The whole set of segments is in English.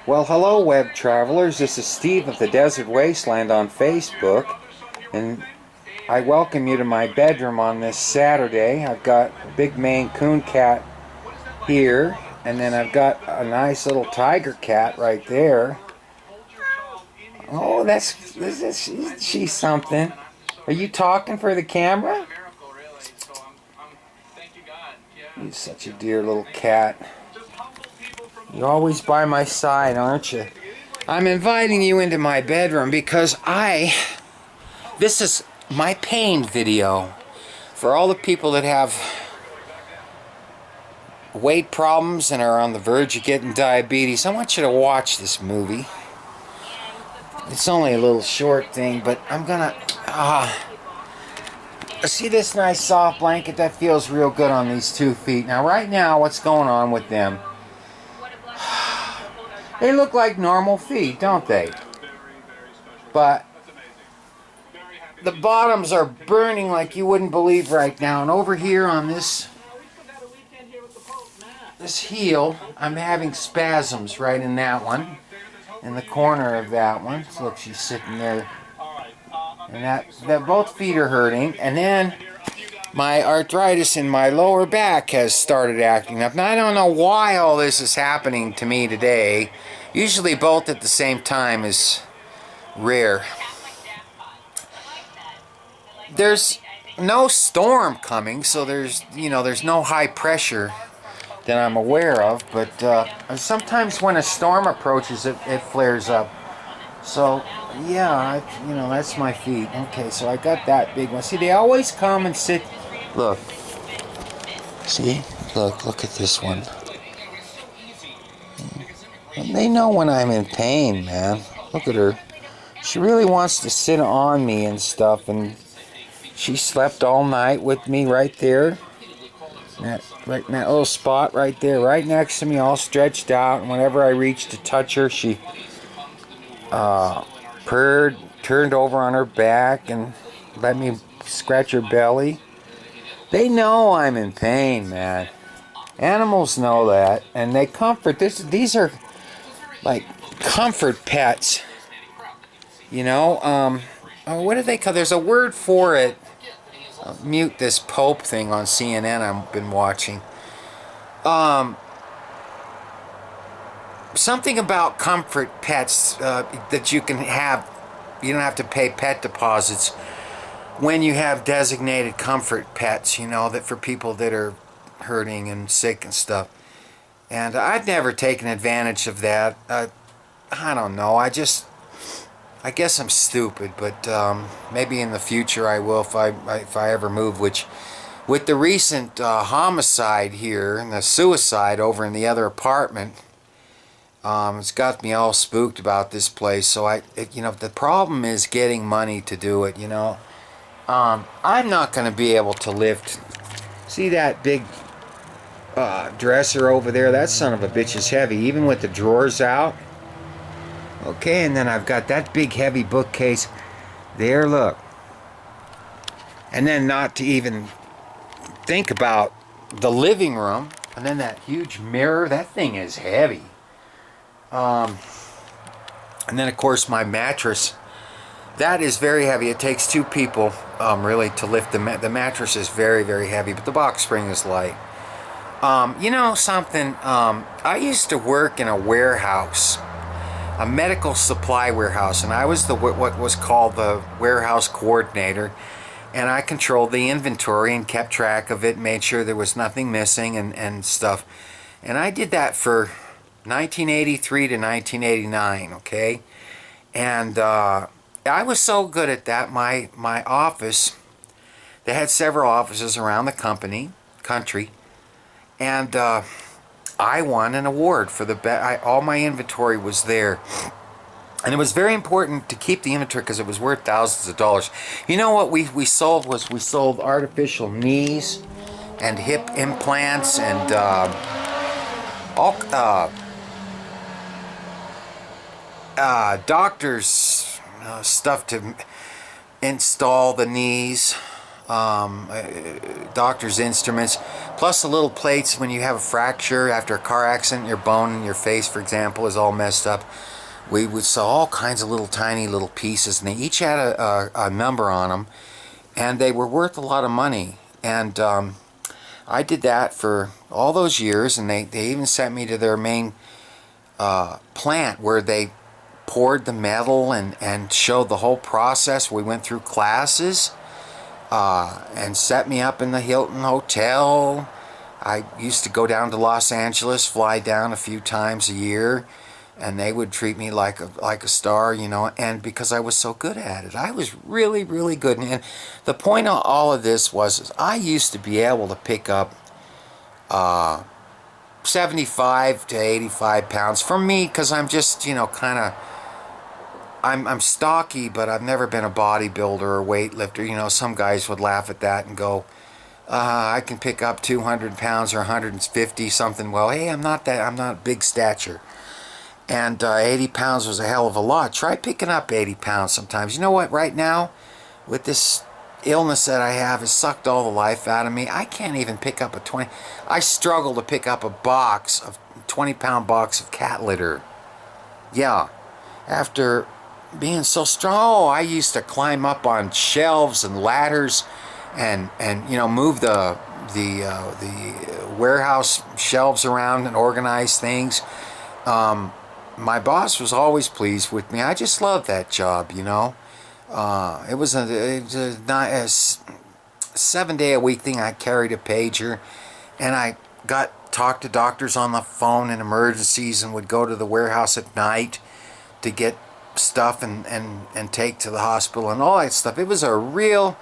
Well, hello web travelers, this is Steve of the Desert Wasteland on Facebook, and I welcome you to my bedroom on this Saturday. I've got a big Maine Coon cat here, and then I've got a nice little tiger cat right there. Oh, she's something. Are you talking for the camera? You're such a dear little cat. You're always by my side, aren't you? I'm inviting you into my bedroom because this is my pain video for all the people that have weight problems and are on the verge of getting diabetes. I want you to watch this movie. It's only a little short thing, but I'm gonna see this nice soft blanket that feels real good on these 2 feet. Now right now, what's going on with them? They look like normal feet, don't they? But the bottoms are burning like you wouldn't believe right now. And over here on this heel, I'm having spasms right in that one. In the corner of that one. So look, she's sitting there. And that both feet are hurting. And then my arthritis in my lower back has started acting up. Now, I don't know why all this is happening to me today. Usually both at the same time is rare. There's no storm coming, so there's no high pressure that I'm aware of. But sometimes when a storm approaches, it flares up. So yeah, that's my feet. Okay, so I got that big one. See, they always come and sit. Look. See? Look at this one. They know when I'm in pain, man. Look at her. She really wants to sit on me and stuff, and she slept all night with me right there. Right in that little spot right there, right next to me, all stretched out. And whenever I reached to touch her, she purred, turned over on her back, and let me scratch her belly. They know I'm in pain, man. Animals know that, and they comfort. These are like comfort pets. What do they call? There's a word for it. I'll mute this Pope thing on CNN I've been watching. Something about comfort pets that you can have. You don't have to pay pet deposits when you have designated comfort pets, that for people that are hurting and sick and stuff. And I've never taken advantage of that. I don't know. I guess I'm stupid, but maybe in the future I will if I ever move. Which, with the recent homicide here and the suicide over in the other apartment, it's got me all spooked about this place. So the problem is getting money to do it. I'm not going to be able to lift. See that big dresser over there? That son of a bitch is heavy, even with the drawers out. Okay, and then I've got that big heavy bookcase there, look. And then not to even think about the living room, and then that huge mirror. That thing is heavy. And then of course my mattress. That is very heavy. It takes 2 people really to lift the mattress is very, very heavy, but the box spring is light. Something, I used to work in a warehouse, a medical supply warehouse, and I was what was called the warehouse coordinator, and I controlled the inventory and kept track of it, made sure there was nothing missing and stuff. And I did that for 1983 to 1989, okay? And I was so good at that. My office, they had several offices around the country, and I won an award for the best. All my inventory was there, and it was very important to keep the inventory because it was worth thousands of dollars. You know what we sold was we sold artificial knees and hip implants and all doctors stuff to install the knees, doctors' instruments. Plus the little plates when you have a fracture after a car accident, your bone in your face, for example, is all messed up. We would sell all kinds of little tiny little pieces, and they each had a number on them, and they were worth a lot of money. And I did that for all those years, and they even sent me to their main plant where they poured the metal and showed the whole process. We went through classes and set me up in the Hilton Hotel. I used to go down to Los Angeles, fly down a few times a year, and they would treat me like a star, you know, and because I was so good at it. I was really, really good. And the point of all of this was I used to be able to pick up 75 to 85 pounds for me, because I'm just, you know, kind of, I'm stocky, but I've never been a bodybuilder or weightlifter. You know, some guys would laugh at that and go, I can pick up 200 pounds or 150 something. Well, hey, I'm not big stature. And 80 pounds was a hell of a lot. Try picking up 80 pounds sometimes. You know what, right now, with this illness that I have, has sucked all the life out of me. I can't even pick up a 20. I struggle to pick up a 20-pound box of cat litter. Yeah, after being so strong. Oh, I used to climb up on shelves and ladders and you know, move the warehouse shelves around and organize things. My boss was always pleased with me. I just loved that job, you know. It was a 7-day-a-week thing. I carried a pager, and I talked to doctors on the phone in emergencies, and would go to the warehouse at night to get stuff and take to the hospital and all that stuff. It was a really,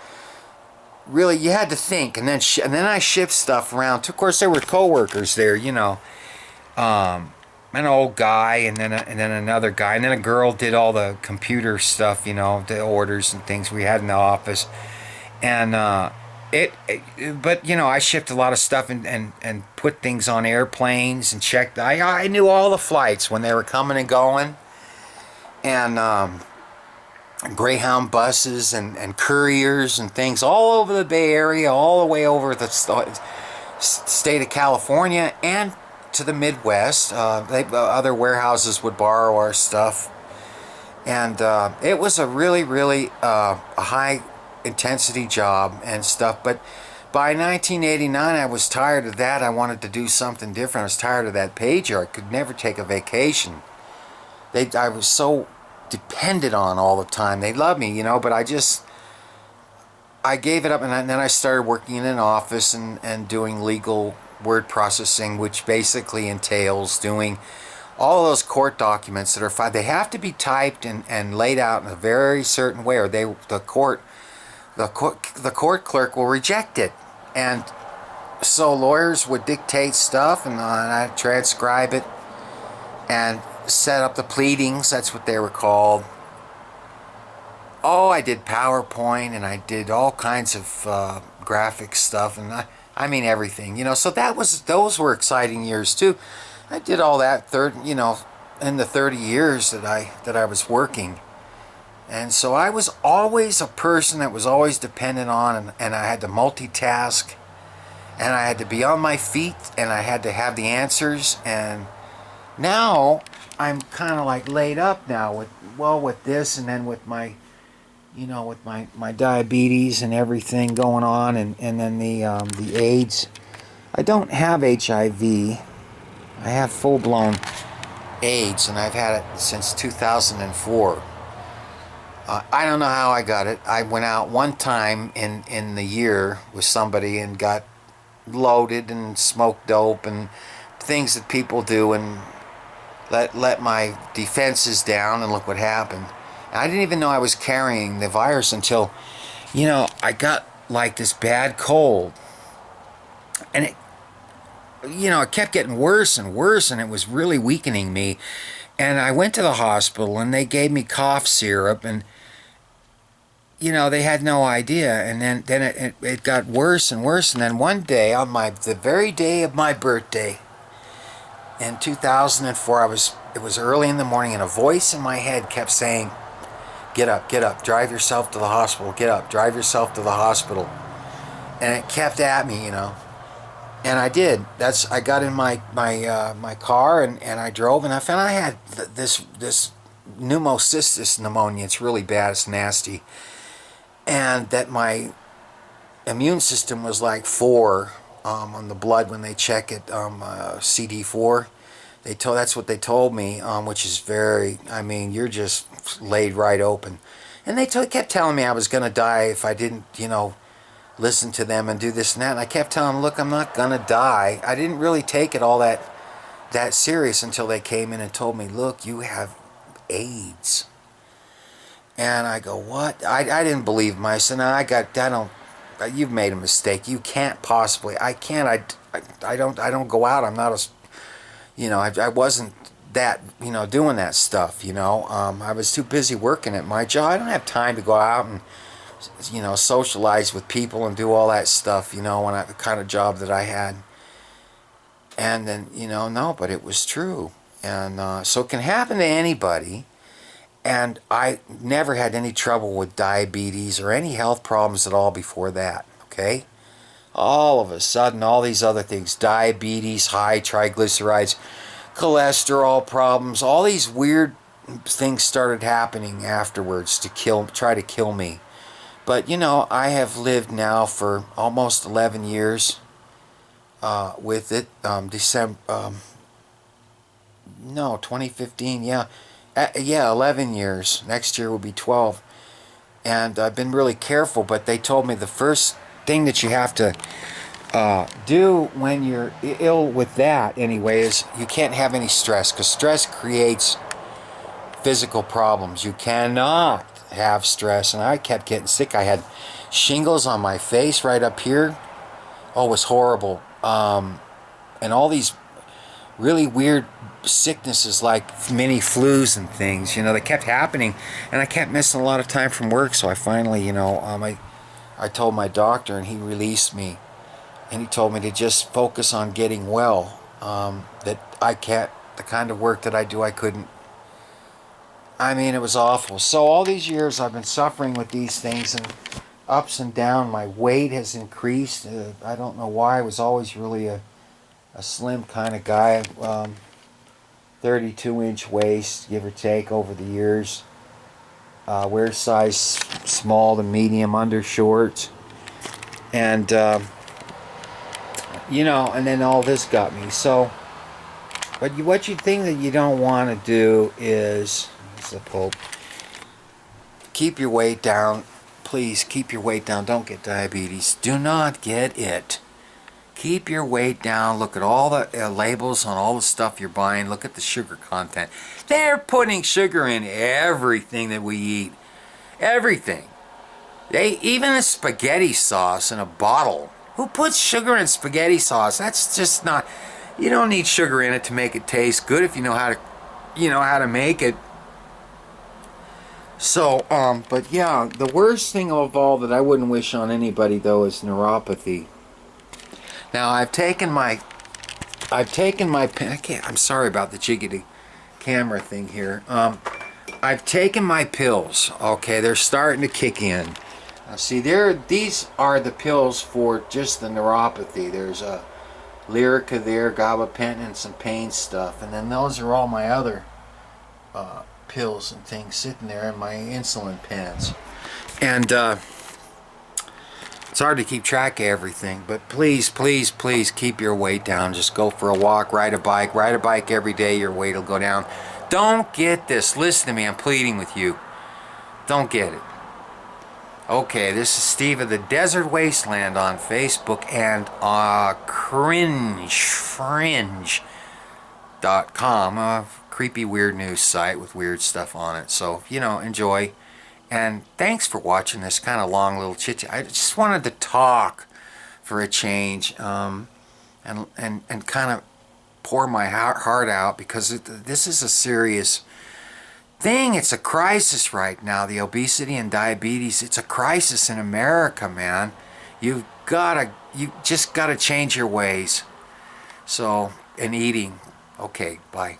you had to think, and then I shipped stuff around. Of course, there were co-workers there, you know, an old guy, and then another guy, and then a girl did all the computer stuff, you know, the orders and things we had in the office, and but you know, I shipped a lot of stuff and put things on airplanes and checked. I knew all the flights when they were coming and going. And Greyhound buses and couriers and things all over the Bay Area, all the way over the state of California and to the Midwest. Other warehouses would borrow our stuff. And it was a really, really a high intensity job and stuff. But by 1989, I was tired of that. I wanted to do something different. I was tired of that pager. I could never take a vacation. I was so depended on all the time. They loved me, you know, but I gave it up, and then I started working in an office and doing legal word processing, which basically entails doing all of those court documents that are filed. They have to be typed and laid out in a very certain way, or the court clerk will reject it. And so lawyers would dictate stuff, and I'd transcribe it and set up the pleadings. That's what they were called. Oh, I did PowerPoint, and I did all kinds of graphic stuff, and I mean everything, you know. So those were exciting years too. I did all that in the 30 years that I was working. And so I was always a person that was always dependent on, and I had to multitask, and I had to be on my feet, and I had to have the answers. And now I'm kind of like laid up now with this, and then with my, you know, with my diabetes and everything going on, and then the AIDS. I don't have HIV. I have full-blown AIDS, and I've had it since 2004. I don't know how I got it. I went out one time in the year with somebody and got loaded and smoked dope and things that people do, and let my defenses down, and look what happened. And I didn't even know I was carrying the virus until, you know, I got like this bad cold, and it kept getting worse and worse, and it was really weakening me. And I went to the hospital, and they gave me cough syrup, and you know, they had no idea. And then it got worse and worse. And then one day, on the very day of my birthday in 2004, it was early in the morning, and a voice in my head kept saying, get up, drive yourself to the hospital, get up, drive yourself to the hospital. And it kept at me, you know. And I did. I got in my car and I drove, and I found I had this pneumocystis pneumonia. It's really bad. It's nasty, and that my immune system was like 4 on the blood when they check it, CD4. That's what they told me, which is very. I mean, you're just laid right open, and they kept telling me I was gonna die if I didn't, listen to them and do this and that. And I kept telling them, look, I'm not gonna die. I didn't really take it all that serious until they came in and told me, look, you have AIDS. And I go, what? I didn't believe myself. And you've made a mistake. You can't possibly. I can't. I don't go out. I'm not I wasn't that, doing that stuff, I was too busy working at my job. I don't have time to go out and, socialize with people and do all that stuff, when the kind of job that I had. And then, no, but it was true. And so it can happen to anybody. And I never had any trouble with diabetes or any health problems at all before that, okay? All of a sudden, all these other things, diabetes, high triglycerides, cholesterol problems, all these weird things started happening afterwards to try to kill me. But, I have lived now for almost 11 years with it. 2015, yeah. 11 years. Next year will be 12. And I've been really careful, but they told me the first thing that you have to do when you're ill with that, anyway, is you can't have any stress, because stress creates physical problems. You cannot have stress. And I kept getting sick. I had shingles on my face right up here. Oh, it was horrible. And all these really weird sicknesses like mini flus and things, they kept happening, and I kept missing a lot of time from work. So I finally, I told my doctor, and he released me, and he told me to just focus on getting well. That the kind of work that I do, I couldn't. I mean, it was awful. So all these years I've been suffering with these things, and ups and down. My weight has increased. I don't know why. I was always really a slim kind of guy. 32-inch waist, give or take, over the years. Wear size small to medium undershorts. And, and then all this got me. So, but what you think that you don't want to do is, the Pope, keep your weight down. Please keep your weight down. Don't get diabetes. Do not get it. Keep your weight down. Look at all the labels on all the stuff you're buying. Look at the sugar content. They're putting sugar in everything that we eat. Everything. Even a spaghetti sauce in a bottle. Who puts sugar in spaghetti sauce? That's just not. You don't need sugar in it to make it taste good if you know how to make it. So, but yeah, the worst thing of all that I wouldn't wish on anybody, though, is neuropathy. Now, I've taken my I'm sorry about the jiggity camera thing here. I've taken my pills. Okay, they're starting to kick in. See, these are the pills for just the neuropathy. There's a Lyrica there, gabapentin, and some pain stuff, and then those are all my other pills and things sitting there in my insulin pens. And it's hard to keep track of everything, but please, please, please keep your weight down. Just go for a walk, ride a bike every day. Your weight will go down. Don't get this. Listen to me. I'm pleading with you. Don't get it. Okay, this is Steve of the Desert Wasteland on Facebook and fringe.com, a creepy weird news site with weird stuff on it. So, enjoy. And thanks for watching this kind of long little chit-chat. I just wanted to talk for a change, and kind of pour my heart out, because this is a serious thing. It's a crisis right now. The obesity and diabetes, it's a crisis in America, man. You just gotta change your ways. So, and eating. Okay, bye.